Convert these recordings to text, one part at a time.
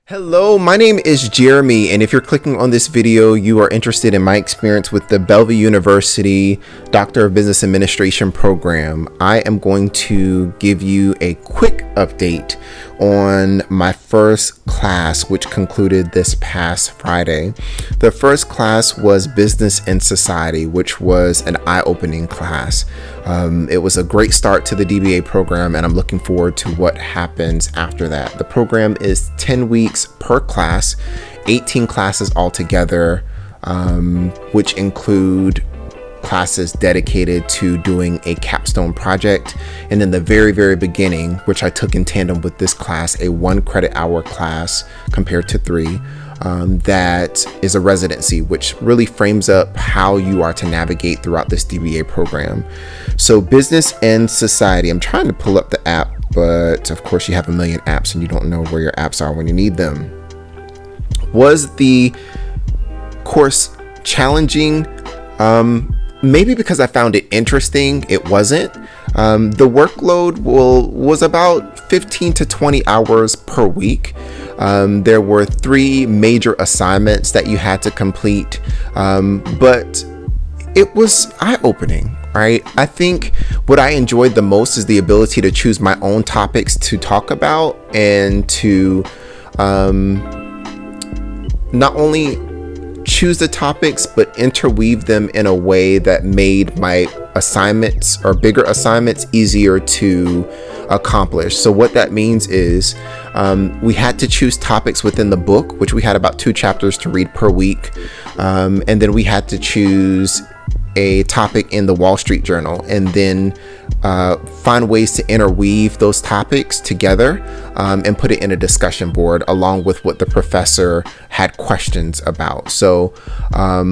Hello, my name is Jeremy, and if you're clicking on this video, you are interested in my experience with the Bellevue University Doctor of Business Administration program. I am going to give you a quick update on my first class, which concluded this past Friday. The first class was Business and Society, which was an eye-opening class. It was a great start to the DBA program, and I'm looking forward to what happens after that. The program is 10 weeks per class, 18 classes altogether, which include classes dedicated to doing a capstone project, and in the very beginning, which I took in tandem with this class, a 1 credit hour class compared to 3, that is a residency, which really frames up how you are to navigate throughout this DBA program. So Business and Society, I'm trying to pull up the app, but of course you have a million apps and you don't know where your apps are when you need them. Was the course challenging? Maybe because I found it interesting, it wasn't. The workload was about 15 to 20 hours per week. There were 3 major assignments that you had to complete, but it was eye-opening, right? I think what I enjoyed the most is the ability to choose my own topics to talk about and to not only choose the topics, but interweave them in a way that made my assignments or bigger assignments easier to accomplish. So what that means is we had to choose topics within the book, which we had about 2 chapters to read per week. And then we had to choose a topic in the Wall Street Journal, and then find ways to interweave those topics together and put it in a discussion board along with what the professor had questions about. So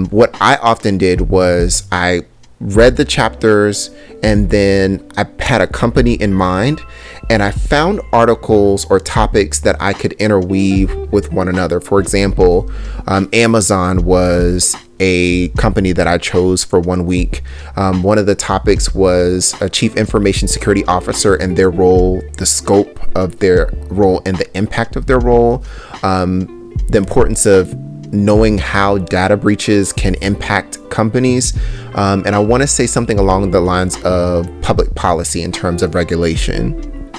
what I often did was I read the chapters, and then I had a company in mind, and I found articles or topics that I could interweave with one another. For example, Amazon was a company that I chose for 1 week. One of the topics was a chief information security officer and their role, the scope of their role and the impact of their role, the importance of knowing how data breaches can impact companies. And I want to say something along the lines of public policy in terms of regulation.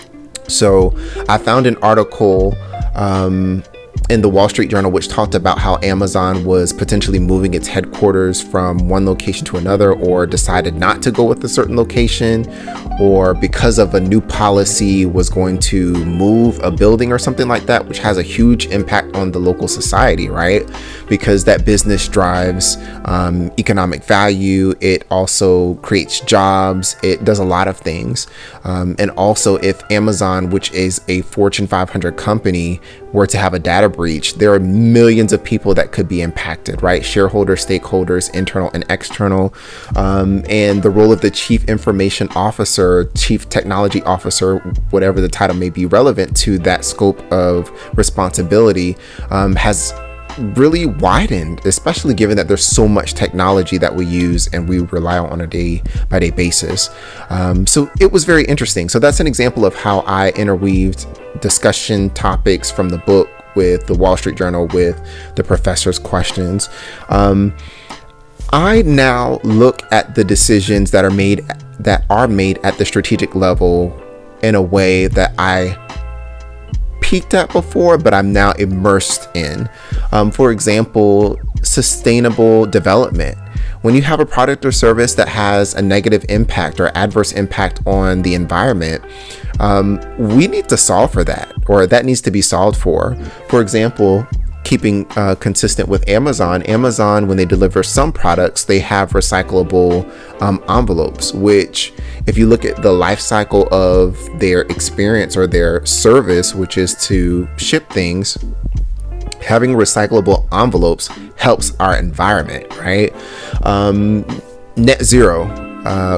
So I found an article in the Wall Street Journal which talked about how Amazon was potentially moving its headquarters from one location to another, or decided not to go with a certain location, or because of a new policy was going to move a building or something like that, which has a huge impact on the local society, right? Because that business drives economic value. It also creates jobs. It does a lot of things. And also, if Amazon, which is a Fortune 500 company, were to have a data breach, there are millions of people that could be impacted, right? Shareholders, stakeholders, internal and external. And the role of the chief information officer, chief technology officer, whatever the title may be relevant to that scope of responsibility, has really widened, especially given that there's so much technology that we use and we rely on a day-by-day basis. So it was very interesting. So that's an example of how I interweaved discussion topics from the book with the Wall Street Journal with the professor's questions. I now look at the decisions that are made at the strategic level in a way that I peeked at before, but I'm now immersed in. For example, sustainable development. When you have a product or service that has a negative impact or adverse impact on the environment, we need to solve for that, or that needs to be solved for. For example, keeping consistent with Amazon, when they deliver some products, they have recyclable envelopes, which if you look at the life cycle of their experience or their service, which is to ship things, having recyclable envelopes helps our environment, right? Net zero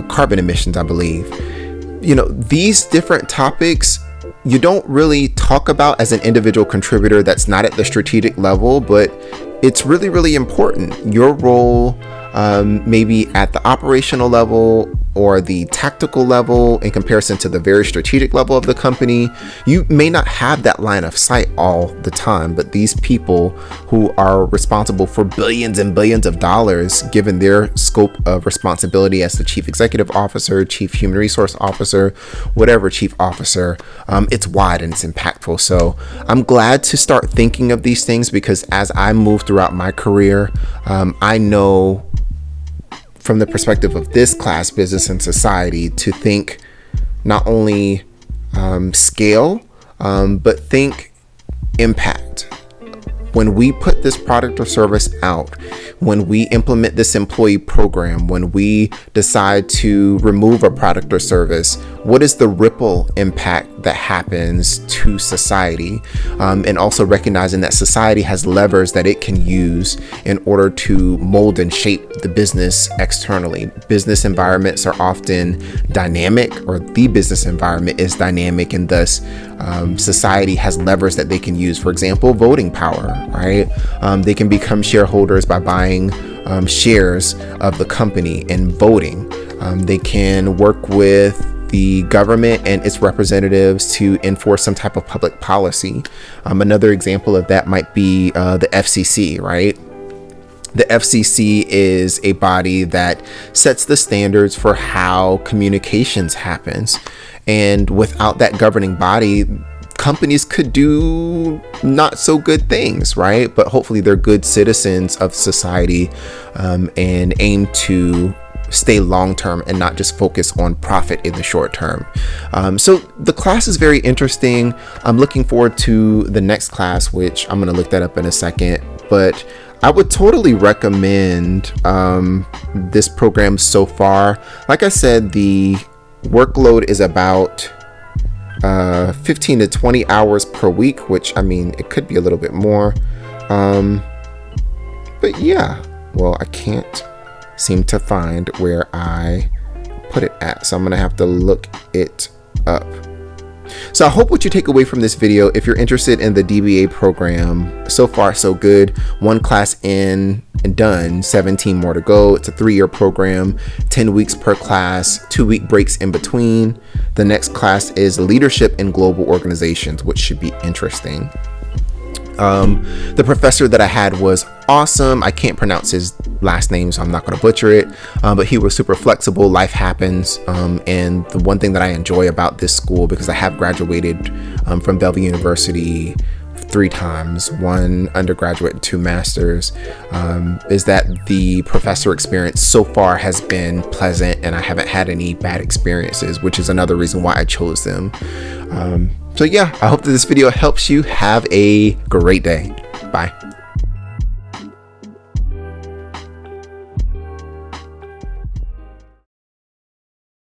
carbon emissions, I believe. You know, these different topics you don't really talk about as an individual contributor that's not at the strategic level, but it's really important. Your role maybe at the operational level or the tactical level in comparison to the very strategic level of the company, you may not have that line of sight all the time. But these people who are responsible for billions and billions of dollars, given their scope of responsibility as the chief executive officer, chief human resource officer, whatever chief officer, it's wide and it's impactful. So I'm glad to start thinking of these things, because as I move throughout my career, I know from the perspective of this class, business and society, to think not only scale, but think impact. When we put this product or service out, when we implement this employee program, when we decide to remove a product or service, what is the ripple impact that happens to society? And also recognizing that society has levers that it can use in order to mold and shape the business externally. Business environments are often dynamic, or the business environment is dynamic, and thus society has levers that they can use. For example, voting power, right? They can become shareholders by buying shares of the company and voting. They can work with the government and its representatives to enforce some type of public policy. Another example of that might be the FCC, right? The FCC is a body that sets the standards for how communications happens. And without that governing body, companies could do not so good things, right? But hopefully they're good citizens of society, and aim to stay long-term and not just focus on profit in the short term. So the class is very interesting. I'm looking forward to the next class, which I'm going to look that up in a second. But I would totally recommend this program so far. Like I said, the workload is about 15 to 20 hours per week, which, I mean, it could be a little bit more. But yeah, well, I can't seem to find where I put it at, so I'm gonna have to look it up. So I hope what you take away from this video, if you're interested in the DBA program, so far so good. One class in and done, 17 more to go. It's a 3-year program, 10 weeks per class, 2-week breaks in between. The next class is leadership in global organizations, which should be interesting. The professor that I had was awesome. I can't pronounce his last name, so I'm not going to butcher it, but he was super flexible. Life happens, and the one thing that I enjoy about this school, because I have graduated from Bellevue University 3 times, 1 undergraduate and 2 masters, is that the professor experience so far has been pleasant, and I haven't had any bad experiences, which is another reason why I chose them. So yeah, I hope that this video helps you. Have a great day. Bye.